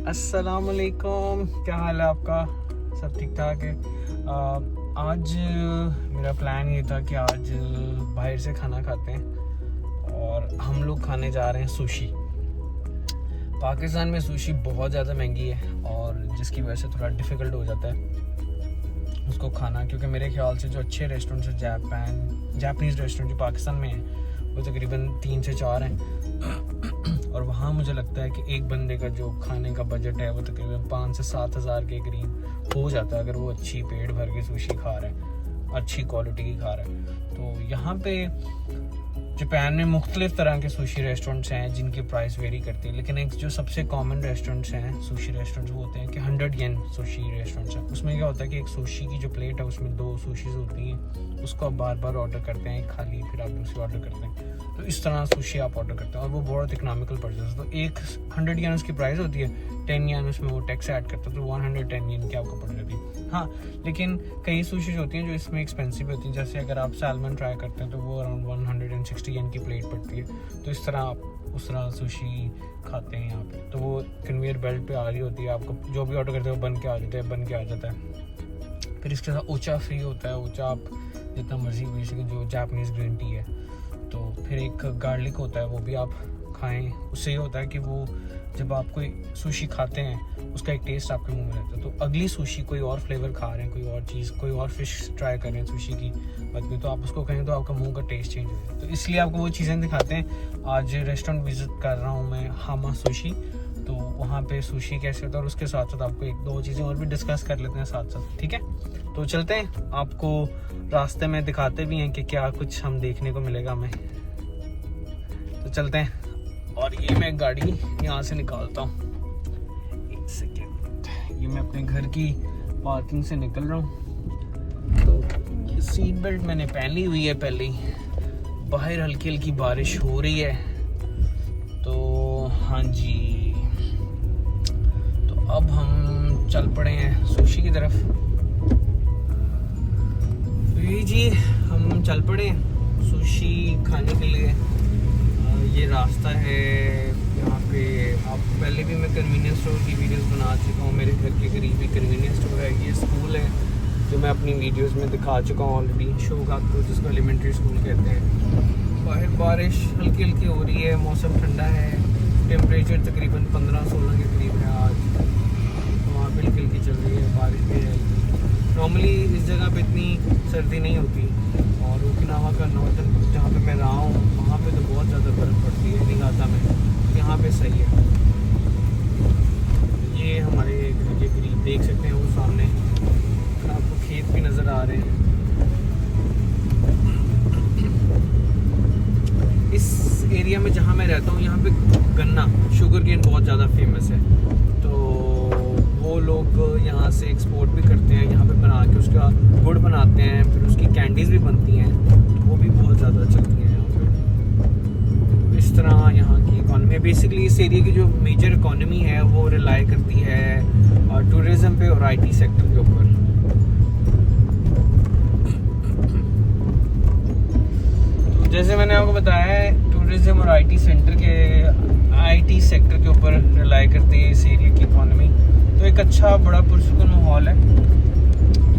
अस्सलामुअलैकुम, क्या हाल है आपका? सब ठीक ठाक है। आज मेरा प्लान ये था कि आज बाहर से खाना खाते हैं और हम लोग खाने जा रहे हैं सुशी। पाकिस्तान में सुशी बहुत ज़्यादा महंगी है और जिसकी वजह से थोड़ा डिफ़िकल्ट हो जाता है उसको खाना, क्योंकि मेरे ख्याल से जो अच्छे रेस्टोरेंट्स हैं जापानीज़ रेस्टोरेंट जो पाकिस्तान में हैं वो तकरीबन 3 से 4 हैं और वहाँ मुझे लगता है कि एक बंदे का जो खाने का बजट है वो तकरीबन 5 से 7 हज़ार के करीब हो जाता है अगर वो अच्छी पेट भर के सुशी खा रहा है, अच्छी क्वालिटी की खा रहा है। तो यहाँ पे जापान में मुख्तलिफ तरह के सुशी रेस्टोरेंट्स हैं जिनकी प्राइस वेरी करती है, लेकिन एक जो सबसे कॉमन रेस्टोरेंट्स हैं सुशी रेस्टोरेंट्स वो होते हैं कि 100 येन सुशी रेस्टोरेंट्स हैं। उसमें क्या होता है कि एक सुशी की जो प्लेट है उसमें 2 सुशीज़ होती हैं, उसको आप बार बार ऑर्डर करते हैं, एक खाली फिर आप दूसरी ऑर्डर करते हैं, तो इस तरह सुशी आप ऑर्डर करते हैं और वो बहुत इकनॉमिकल पड़ता है। तो एक 100 येन उसकी प्राइस होती है, 10 येन उसमें वो टैक्स ऐड करता है, तो 110 येन की आपको पड़ जाती है। हाँ, लेकिन कई सुशीज होती हैं जो इसमें एक्सपेंसिव होती हैं, जैसे अगर आप सैल्मन ट्राई करते हैं तो वो अराउंड 160 येन की प्लेट पड़ती है। तो इस तरह आप उस तरह सुशी खाते हैं यहाँ पे। तो वो कन्वेयर बेल्ट पे आ रही होती है, आपको जो भी ऑर्डर करते हो बन के आ जाता है। फिर इसके साथ ओचा फ्री होता है, ओचा आप जितना मर्जी बेसिकली जो जापानीज़ ग्रीन टी है। तो फिर एक गार्लिक होता है, वो भी आप खाएं, उससे ये होता है कि वो जब आप कोई सुशी खाते हैं उसका एक टेस्ट आपके मुंह में रहता है। तो अगली सुशी कोई और फ्लेवर खा रहे हैं, कोई और चीज़, कोई और फिश ट्राई कर रहे हैं सुशी की बाद में, तो आप उसको कहें तो आपका मुंह का टेस्ट चेंज हो जाए। तो इसलिए आपको वो चीज़ें दिखाते हैं। आज रेस्टोरेंट विज़िट कर रहा हूँ मैं, हामा सुशी, तो वहाँ पे सुशी कैसे होता है और उसके साथ साथ आपको 1-2 चीज़ें और भी डिस्कस कर लेते हैं साथ साथ, ठीक है? तो चलते हैं, आपको रास्ते में दिखाते भी हैं कि क्या कुछ हम देखने को मिलेगा हमें। तो चलते हैं और ये मैं गाड़ी यहाँ से निकालता हूँ, 1 सेकेंड। ये मैं अपने घर की पार्किंग से निकल रहा हूँ। तो ये सीट बेल्ट मैंने पहनी हुई है पहले ही। बाहर हल्की हल्की बारिश हो रही है, तो हाँ जी, तो अब हम चल पड़े हैं सुशी की तरफ। तो ये जी हम चल पड़े हैं सुशी खाने के लिए। ये रास्ता है यहाँ पे। आप पहले भी मैं कन्वीनियंस स्टोर की वीडियोस बना चुका हूँ, मेरे घर के करीब ही कन्वीनियंस स्टोर है। ये स्कूल है जो मैं अपनी वीडियोस में दिखा चुका हूँ ऑलरेडी, शोगातपुर, जिसको एलिमेंट्री स्कूल कहते हैं। बाहर बारिश हल्की हल्की हो रही है, मौसम ठंडा है, टेम्परेचर तकरीबन 15-16 के करीब है आज। तो वहाँ पे हल्की हल्की चल रही है, बारिश भी है। नॉर्मली इस जगह पे इतनी सर्दी नहीं होती और ओकिनावा का नॉर्दर्न जहाँ पे मैं रहा हूँ वहाँ पे तो बहुत ज़्यादा बर्फ़ पड़ती है निगाता में। यहाँ पे सही है। ये हमारे घर के करीब देख सकते हैं वो सामने आपको खेत भी नज़र आ रहे हैं। इस एरिया में जहाँ मैं रहता हूँ यहाँ पे गन्ना, शुगर केन बहुत ज़्यादा फेमस है। तो वो लोग यहाँ से एक्सपोर्ट भी करते हैं, यहाँ पे बना के उसका गुड़ बनाते हैं, फिर उसकी कैंडीज़ भी बनती हैं, तो वो भी बहुत ज़्यादा चलती हैं यहाँ पे। इस तरह यहाँ की इकॉनमी, बेसिकली इस एरिया की जो मेजर इकॉनमी है वो रिलाई करती है टूरिज़म पे और IT सेक्टर के ऊपर। तो जैसे मैंने आपको बताया है, टूरिज़म और IT सेक्टर के ऊपर रिलाई करती है इस एरिया की इकॉनमी। तो एक अच्छा बड़ा पुरसुकून माहौल है,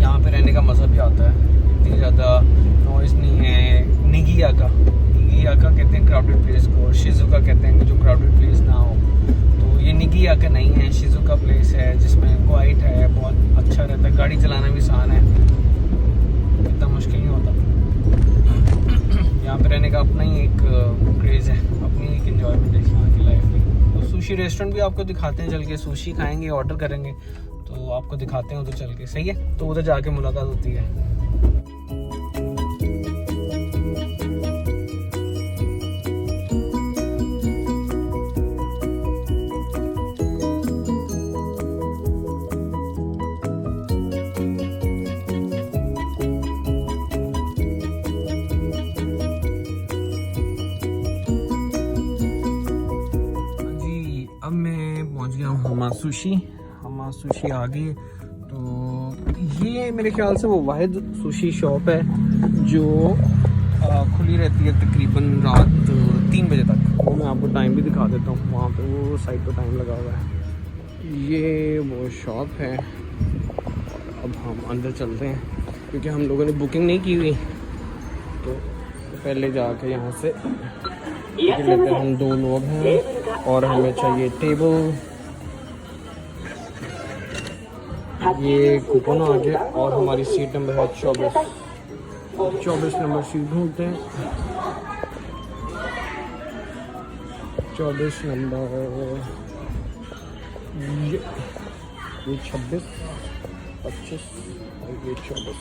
यहाँ पे रहने का मज़ा भी आता है, इतनी ज़्यादा नॉइज़ नहीं है। निगियाका कहते हैं क्राउडेड प्लेस को, और शिजुका कहते हैं कि जो क्राउडेड प्लेस ना हो। तो ये निगियाका नहीं है, शिजुका प्लेस है जिसमें क्वाइट है, बहुत अच्छा रहता है, गाड़ी चलाना भी आसान है, इतना मुश्किल नहीं होता। यहाँ पे रहने का अपना ही एक क्रेज़ है, अपनी एक एंजॉयमेंट है यहाँ की लाइफ में। तो सुशी रेस्टोरेंट भी आपको दिखाते हैं, चल के सुशी खाएंगे, ऑर्डर करेंगे तो आपको दिखाते हैं उधर चल के, सही है? तो उधर जाके मुलाकात होती है। अब मैं पहुंच गया हूँ हामा सुशी आ गई। तो ये मेरे ख्याल से वो वाहिद सुशी शॉप है जो खुली रहती है तकरीबन रात 3 बजे तक। वो मैं आपको टाइम भी दिखा देता हूँ, वहाँ पे वो साइड पर टाइम लगा हुआ है। ये वो शॉप है। अब हम अंदर चलते हैं क्योंकि हम लोगों ने बुकिंग नहीं की हुई, तो पहले जाके यहाँ से टिकट लेते हैं। हम 2 लोग हैं और हमें चाहिए टेबल। ये कूपन आ गया और हमारी सीट नंबर है 24 नंबर सीट ढूंढते हैं। 24 नंबर, ये 26, 25 और ये 24।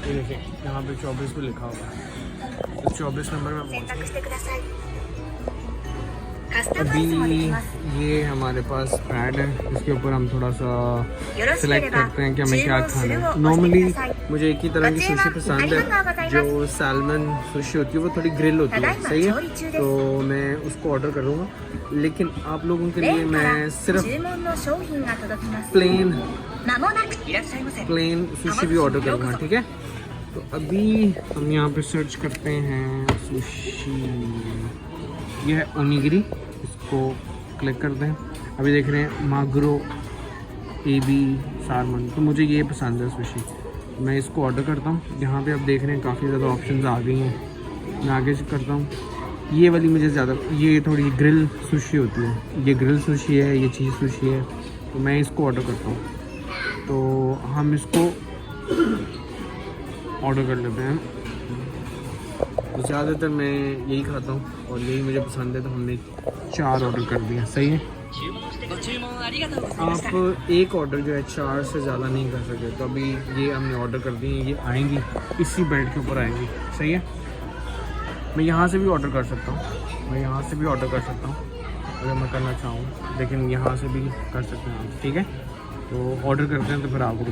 ये देखिए यहाँ पे 24 भी लिखा हुआ है, तो 24 नंबर में पहुँचे। अभी ये हमारे पास पैड है, इसके ऊपर हम थोड़ा सा सिलेक्ट करते हैं कि हमें क्या खाना है। नॉर्मली मुझे एक ही तरह की सुशी पसंद है, जो सैल्मन सुशी होती है वो थोड़ी ग्रिल होती है, सही है, तो मैं उसको ऑर्डर करूँगा। लेकिन आप लोगों के लिए मैं सिर्फ प्लेन सुशी भी ऑर्डर करूँगा, ठीक है। तो अभी हम यहाँ पे सर्च करते हैं सुशी, ये है ओनिगिरी, इसको क्लिक करते हैं। अभी देख रहे हैं मागरो, एबी, सालमन, तो मुझे ये पसंद है सुशी, मैं इसको ऑर्डर करता हूँ। यहाँ पे आप देख रहे हैं काफ़ी ज़्यादा ऑप्शंस आ गई हैं, मैं आगे से करता हूँ। ये वाली मुझे ज़्यादा, ये थोड़ी ग्रिल सुशी होती है, ये ग्रिल सुशी है, ये चीज़ सुशी है, तो मैं इसको ऑर्डर करता हूँ। तो हम इसको ऑर्डर कर लेते हैं। ज़्यादातर मैं यही खाता हूँ और यही मुझे पसंद है, तो हमने 4 ऑर्डर कर दिया, सही है। आप एक ऑर्डर जो है 4 से ज़्यादा नहीं कर सकते, तो अभी ये हमने ऑर्डर कर दिए, ये आएंगी इसी बेड के ऊपर आएंगी, सही है। मैं यहाँ से भी ऑर्डर कर सकता हूँ, मैं यहाँ से भी ऑर्डर कर सकता हूँ अगर मैं करना चाहूँ, लेकिन यहाँ से भी कर सकते हैं, ठीक है। तो ऑर्डर करते हैं तो फिर आपको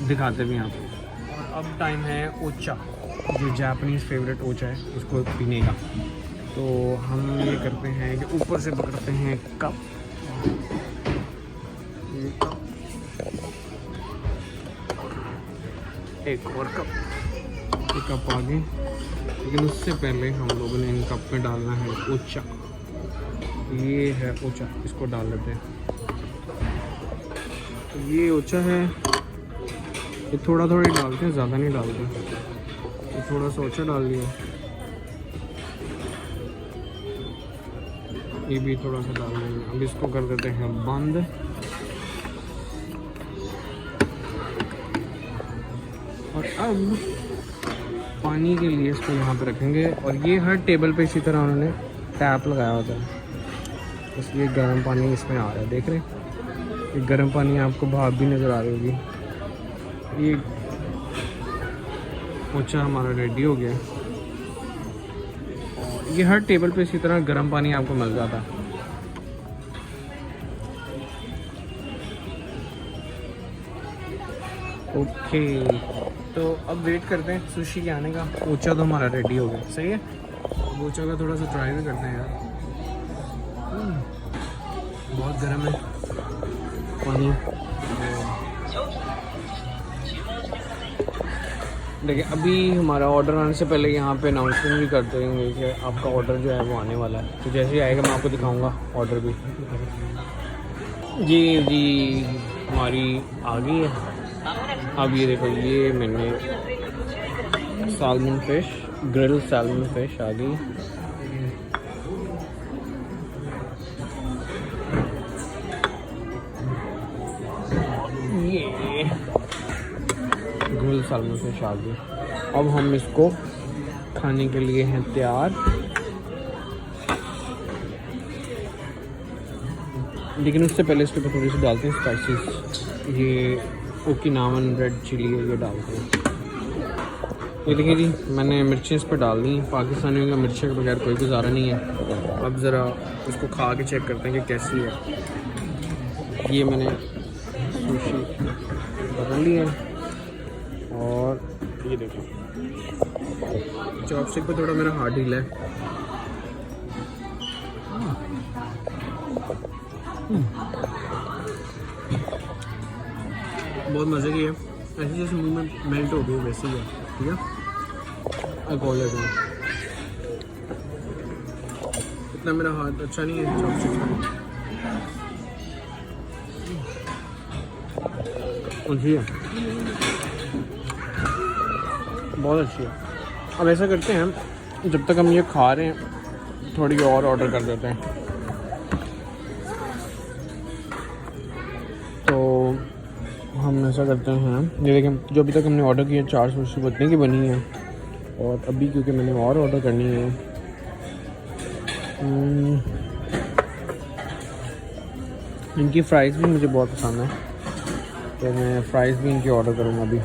दिखाते भी हैं आपको। और अब टाइम है ओचा, जो जापानीज़ फेवरेट ओचा है, उसको पीने का। तो हम ये करते हैं कि ऊपर से पकड़ते हैं कप, एक और कप आगे, लेकिन उससे पहले हम लोगों ने इन कप में डालना है ओचा। ये है ओचा, इसको डाल लेते हैं। तो ये ओचा है, ये थोड़ा थोड़ा ही डालते हैं, ज़्यादा नहीं डालते, तो थोड़ा सा ओचा डाल लिया, ये भी थोड़ा सा डाल देंगे। अब इसको कर देते हैं बंद। और अब पानी के लिए इसको यहाँ पे रखेंगे, और ये हर टेबल पे इसी तरह उन्होंने टैप लगाया होता है, इसलिए गर्म पानी इसमें आ रहा है, देख रहे हैं। ये गर्म पानी आपको भाप भी नज़र आ रही होगी। ये ओचा हमारा रेडी हो गया। ये हर टेबल पे इसी तरह गर्म पानी आपको मिल जाता है। ओके, तो अब वेट करते हैं सुशी के आने का। ओचा तो हमारा रेडी हो गया, सही है। अब ओचा का थोड़ा सा ट्राई भी करते हैं यार। बहुत गर्म है पानी। देखिए अभी हमारा ऑर्डर आने से पहले यहाँ पे अनाउंसमेंट भी कर देंगे कि आपका ऑर्डर जो है वो आने वाला है। तो जैसे ही आएगा मैं आपको दिखाऊंगा ऑर्डर भी। जी हमारी आ गई है। अब ये देखो, ये मैंने salmon fish, grill salmon fish आ गई। ये ग्रिल सैल्मन फिश आ गई। अब हम इसको खाने के लिए हैं तैयार। लेकिन उससे पहले इसके ऊपर थोड़ी सी डालते हैं स्पाइसेस। ये ओकिनावन रेड चिली है, ये डालते हैं। ये देखिए जी, मैंने मिर्चें इस पर डाल दी। पाकिस्तानियों का मिर्ची के बगैर कोई गुजारा नहीं है। अब ज़रा इसको खा के चेक करते हैं कि कैसी है। ये मैंने सुशी पकड़ ली है, और ये देखो चॉपस्टिक पे थोड़ा मेरा हाथ ढीला है। बहुत मज़े की है, ऐसे जैसे मुंह में मेल्ट हो गई वैसे ही है। ठीक है, खोल लेते हैं। इतना मेरा हाथ अच्छा नहीं है चॉपस्टिक्स में। अच्छी है, बहुत अच्छी है। अब ऐसा करते हैं, जब तक हम ये खा रहे हैं थोड़ी और ऑर्डर कर देते हैं। तो हम ऐसा करते हैं, ये देखें जो अभी तक हमने ऑर्डर किया 4 सुशी उतने की बनी है, और अभी क्योंकि मैंने और ऑर्डर करनी है इनकी फ़्राइज़ भी मुझे बहुत पसंद है, तो मैं फ़्राइज़ भी इनकी ऑर्डर करूँगा अभी।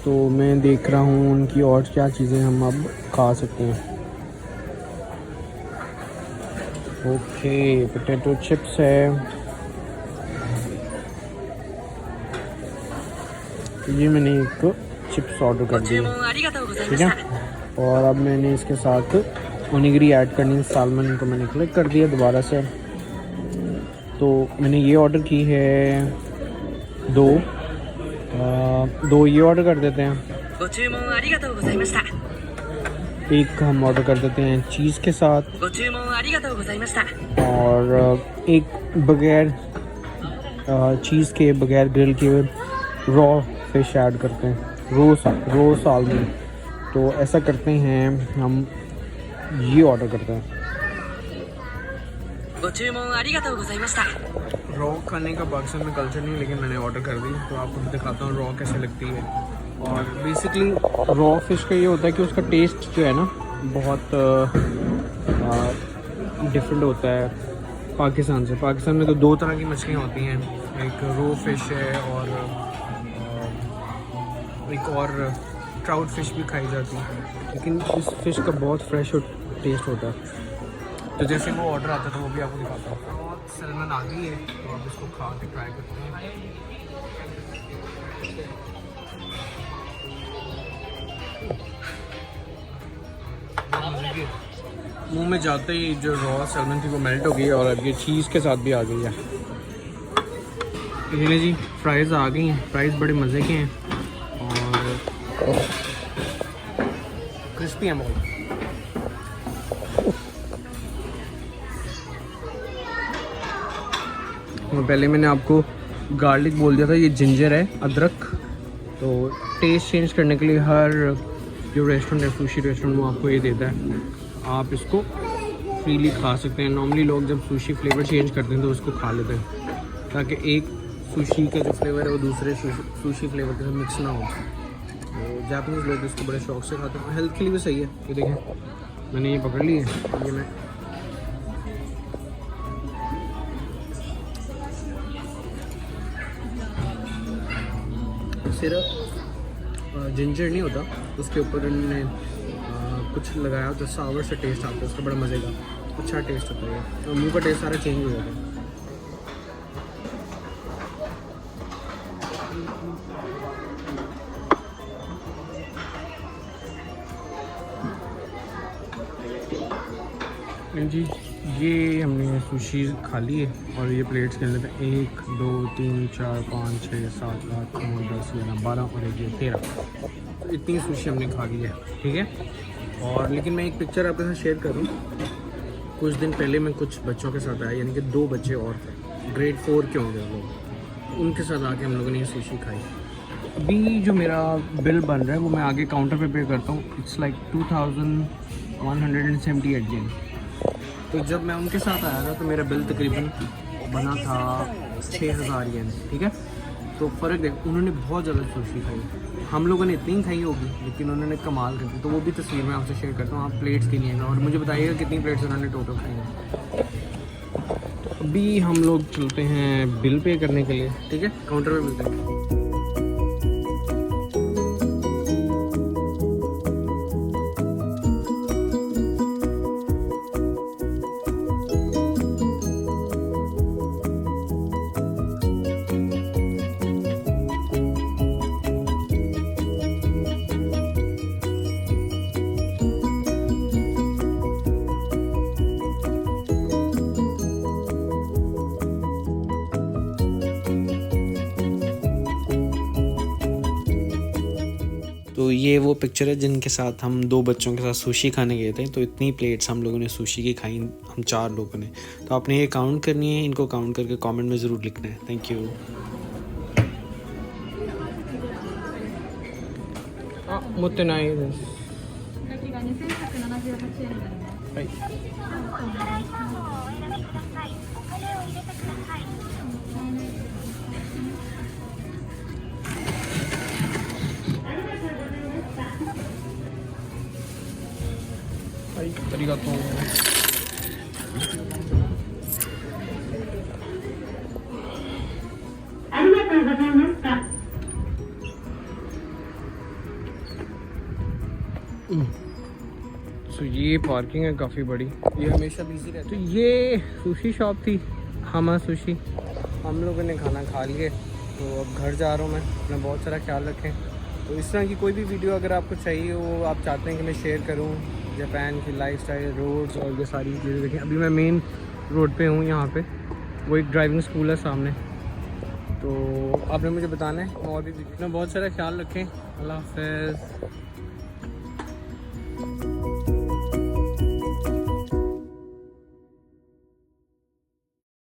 तो मैं देख रहा हूँ उनकी और क्या चीज़ें हम अब खा सकते हैं। ओके, पोटैटो चिप्स है, ये मैंने एक चिप्स ऑर्डर कर दी है, ठीक है। और अब मैंने इसके साथ ओनिगिरी ऐड करनी है, सालमन को मैंने क्लिक कर दिया दोबारा से। तो मैंने ये ऑर्डर की है दो ये ऑर्डर कर देते हैं। एक हम ऑर्डर कर देते हैं चीज़ के साथ, और एक बगैर चीज़ के बगैर ग्रिल के रॉ फिश ऐड करते हैं, रो सालमन। तो ऐसा करते हैं, हम ये ऑर्डर करते हैं। रॉ खाने का पाकिस्तान में कल्चर नहीं, लेकिन मैंने ऑर्डर कर दी, तो आपको दिखाता हूँ रॉ कैसे लगती है। और बेसिकली रॉ फिश का ये होता है कि उसका टेस्ट जो है ना बहुत डिफरेंट होता है पाकिस्तान से। पाकिस्तान में तो 2 तरह की मछलियाँ होती हैं, एक रो फिश है और एक और ट्राउट फिश भी खाई जाती है, लेकिन इस फिश का बहुत फ्रेश टेस्ट होता है। तो जैसे वो ऑर्डर आता था वो भी आपको दिखाता हूँ। बहुत सैल्मन आ गई है, तो अब इसको खा के ट्राई करते हैं। मुंह में जाते ही जो रॉ सैल्मन थी वो मेल्ट हो गई, और अब ये चीज़ के साथ भी आ गई है। देखिए जी, फ्राइज़ आ गई हैं, फ्राइज़ बड़े मज़े के हैं और क्रिस्पी हैं बहुत। पहले मैंने आपको गार्लिक बोल दिया था, ये जिंजर है, अदरक। तो टेस्ट चेंज करने के लिए हर जो रेस्टोरेंट है, सुशी रेस्टोरेंट, वो आपको ये देता है, आप इसको फ्रीली खा सकते हैं। नॉर्मली लोग जब सुशी फ्लेवर चेंज करते हैं तो उसको खा लेते हैं, ताकि एक सुशी का जो फ्लेवर है वो दूसरे सुशी फ्लेवर के साथ मिक्स ना हो। तो जापानीज़ लोग इसको बड़े शौक से खाते हैं, हेल्थ के लिए भी सही है। ये देखें मैंने ये पकड़ ली है, ये मैं सिर्फ जिंजर नहीं होता, उसके ऊपर इन्होंने कुछ लगाया होता है, सावर से टेस्ट आता है उसका, बड़ा मज़े का अच्छा टेस्ट होता है, और मुंह का टेस्ट सारा चेंज हो जाता है। जी, ये हमने सुशी खा ली है, और ये प्लेट्स के अंदर 1 2 3 4 5 6 7 8 9 10 11 12 और 1 13, इतनी सुशी हमने खा ली है, ठीक है। और लेकिन मैं एक पिक्चर आपके साथ शेयर करूँ। कुछ दिन पहले मैं कुछ बच्चों के साथ आया, यानी कि 2 बच्चे और थे, ग्रेड 4 के होंगे लोग, उनके साथ आके हम लोगों ने ये सुशी खाई। अभी जो मेरा बिल बन रहा है वो मैं आगे काउंटर पे करता हूँ, इट्स लाइक 2178 येन। तो जब मैं उनके साथ आया था तो मेरा बिल तकरीबन बना था 6000 येन, ठीक है। तो फ़र्क देख, उन्होंने बहुत ज़्यादा सुशी खाई, हम लोगों ने इतनी खाई होगी, लेकिन उन्होंने कमाल कर दी। तो वो भी तस्वीर मैं आपसे शेयर करता हूँ, आप प्लेट्स गिनिएगा और मुझे बताइएगा कितनी प्लेट्स उन्होंने टोटल खाई हैं। अभी हम लोग चलते हैं बिल पे करने के लिए, ठीक है, काउंटर पे मिलते हैं। तो ये वो पिक्चर है जिनके साथ हम 2 बच्चों के साथ सुशी खाने गए थे। तो इतनी प्लेट्स हम लोगों ने सुशी की खाई, हम 4 लोगों ने। तो आपने ये काउंट करनी है, इनको काउंट करके कमेंट में ज़रूर लिखना है। Thank you. मुत्ते नाई तो ये पार्किंग है काफ़ी बड़ी, ये हमेशा बिजी रहती है। तो ये सुशी शॉप थी, हामा सुशी। हम लोगों ने खाना खा लिए, तो अब घर जा रहा हूँ मैं। अपना बहुत सारा ख्याल रखें। तो इस तरह की कोई भी वीडियो अगर आपको चाहिए हो, आप चाहते हैं कि मैं शेयर करूँ जापान की लाइफस्टाइल, रोड्स और ये सारी चीज़ें, देखें अभी मैं मेन रोड पे हूँ यहाँ पे। वो एक ड्राइविंग स्कूल है सामने। तो आपने मुझे बताना है और भी वीडियो। बहुत सारा ख्याल रखें। अल्लाह हाफ़िज़।